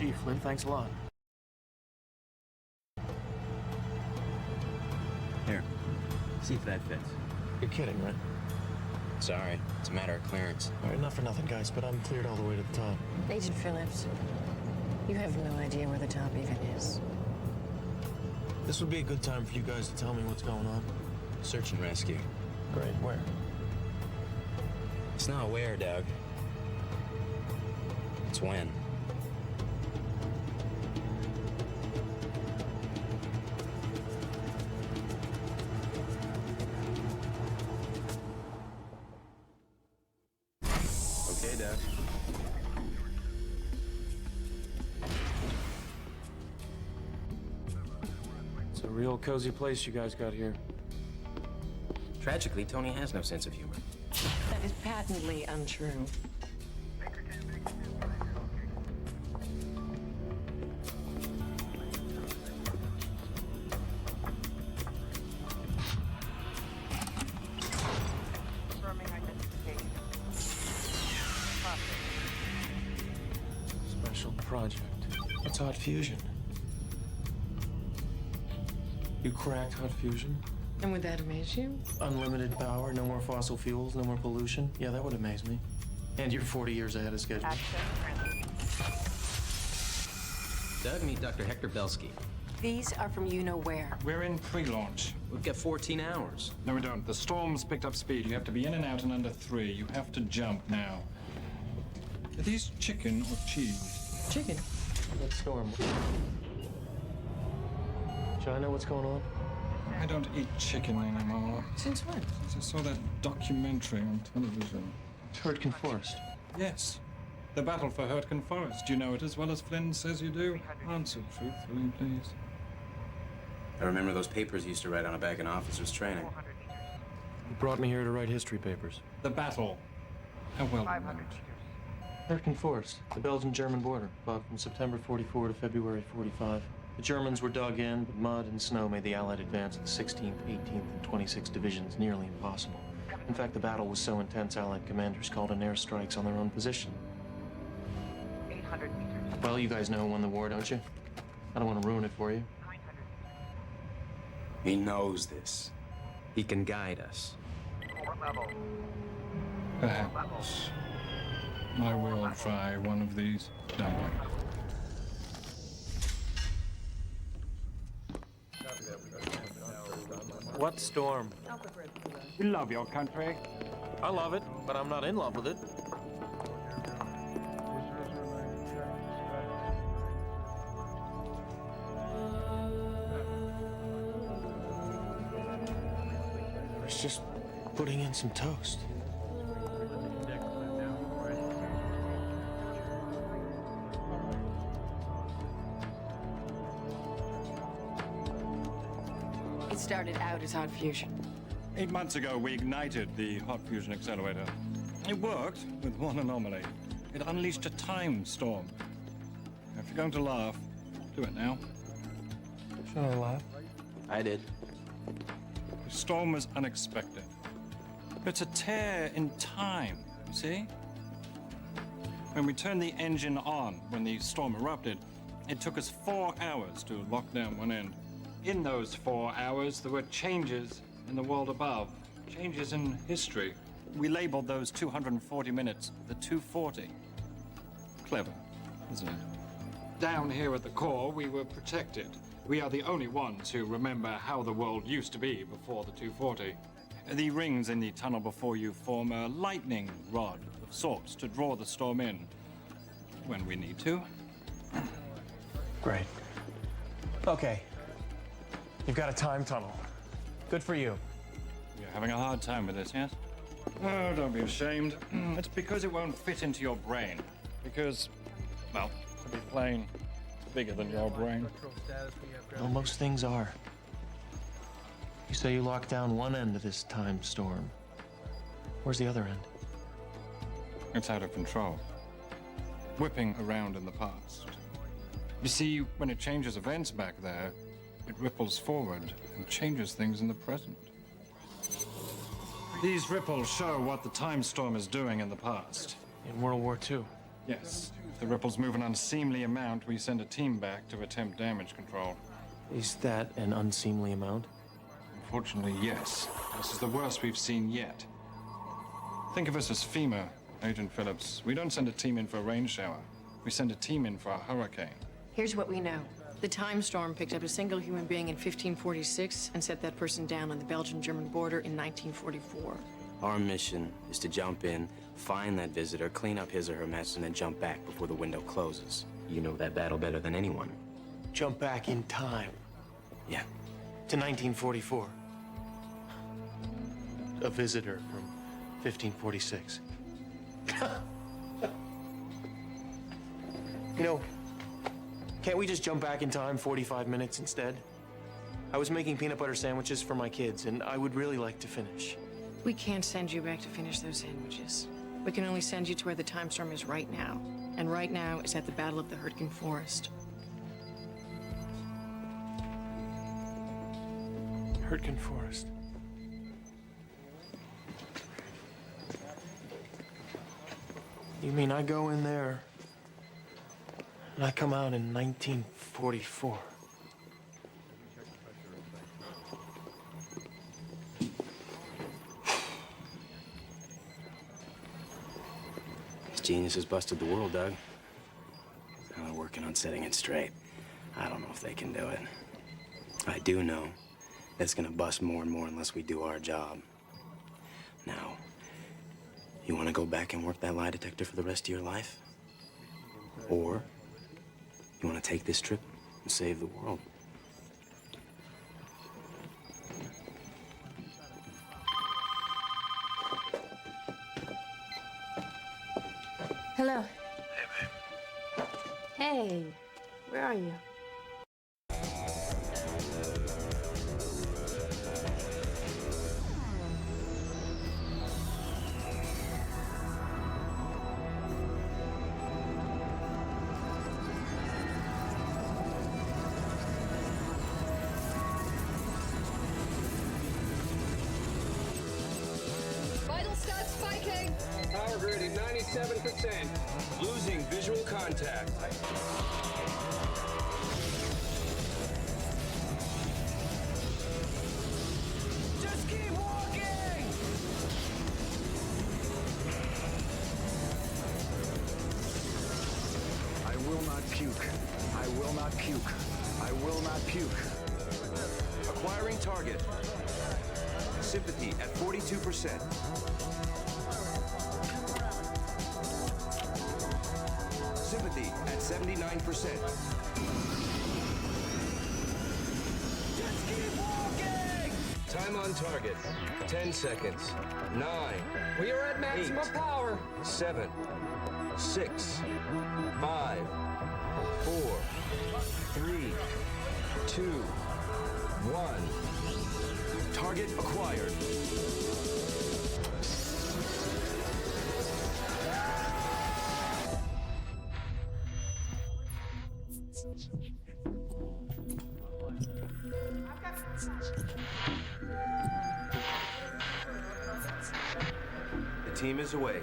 Gee, Flynn, thanks a lot. Here, see if that fits. You're kidding, right? Sorry, it's a matter of clearance. All right, not for nothing, guys, but I'm cleared all the way to the top. Agent Phillips, you have no idea where the top even is. This would be a good time for you guys to tell me what's going on. Search and rescue. Great, where? It's not where, Doug. It's when. Okay, Doug. It's a real cozy place you guys got here. Tragically, Tony has no sense of humor. That is patently untrue. Special project. What's hot fusion? You cracked hot fusion? And would that amaze you? Unlimited power, no more fossil fuels, no more pollution. Yeah, that would amaze me. And you're 40 years ahead of schedule. Doug, meet Dr. Hector Belsky. These are from you-know-where. We're in pre-launch. We've got 14 hours. No, we don't. The storm's picked up speed. You have to be in and out in under 3. You have to jump now. Are these chicken or cheese? Chicken. Let's storm. Should I know what's going on? I don't eat chicken anymore. Since when? I saw that documentary on television. Hurtgen Forest. Yes. The battle for Hurtgen Forest. Do you know it as well as Flynn says you do? Answer truthfully, please. I remember those papers you used to write on a back in officer's training. You brought me here to write history papers. The battle. How well do you know it? Hurtgen Forest, the Belgian-German border, fought from September 44 to February 45. The Germans were dug in, but mud and snow made the Allied advance of the 16th, 18th, and 26th divisions nearly impossible. In fact, the battle was so intense, Allied commanders called in airstrikes on their own position. 800 meters. Well, you guys know who won the war, don't you? I don't want to ruin it for you. 900 meters. He knows this. He can guide us. Core level. Perhaps. I will try one of these. Don't worry. What storm? You love your country. I love it, but I'm not in love with it. It's just putting in some toast. It started out as hot fusion. 8 months ago, we ignited the hot fusion accelerator. It worked, with one anomaly. It unleashed a time storm. If you're going to laugh, do it now. Should I laugh? I did. The storm was unexpected. It's a tear in time, you see? When we turned the engine on, when the storm erupted, it took us 4 hours to lock down one end. In those 4 hours, there were changes in the world above, changes in history. We labeled those 240 minutes the 240. Clever, isn't it? Down here at the core, we were protected. We are the only ones who remember how the world used to be before the 240. The rings in the tunnel before you form a lightning rod of sorts to draw the storm in when we need to. Great. Okay. You've got a time tunnel. Good for you. You're having a hard time with this, yes? Oh, don't be ashamed. It's because it won't fit into your brain. Because, well, to be plain, it's bigger than your brain. Well, most things are. You say you locked down one end of this time storm. Where's the other end? It's out of control. Whipping around in the past. You see, when it changes events back there, it ripples forward and changes things in the present. These ripples show what the time storm is doing in the past. In World War II. Yes. If the ripples move an unseemly amount, we send a team back to attempt damage control. Is that an unseemly amount? Unfortunately, yes. This is the worst we've seen yet. Think of us as FEMA, Agent Phillips. We don't send a team in for a rain shower. We send a team in for a hurricane. Here's what we know. The time storm picked up a single human being in 1546 and set that person down on the Belgian-German border in 1944. Our mission is to jump in, find that visitor, clean up his or her mess, and then jump back before the window closes. You know that battle better than anyone. Jump back in time Yeah. to 1944. A visitor from 1546. You know, can't we just jump back in time 45 minutes instead? I was making peanut butter sandwiches for my kids, and I would really like to finish. We can't send you back to finish those sandwiches. We can only send you to where the time storm is right now. And right now is at the Battle of the Hurtgen Forest. Hurtgen Forest. You mean I go in there and I come out in 1944? These geniuses busted the world, Doug. Now they're working on setting it straight. I don't know if they can do it. I do know that it's gonna bust more and more unless we do our job. Now, you want to go back and work that lie detector for the rest of your life? Or you want to take this trip and save the world? Hello. Hey, where are you? Vital stats spiking! Power grid at 97%. Losing visual contact. Just keep walking! I will not puke. I will not puke. I will not puke. Acquiring target. Sympathy at 42%. Sympathy at 79%. Just keep walking! Time on target. 10 seconds. 9. We are at maximum power. 7. 6. 5. 4. 3. 2. 1. Target acquired. The team is away.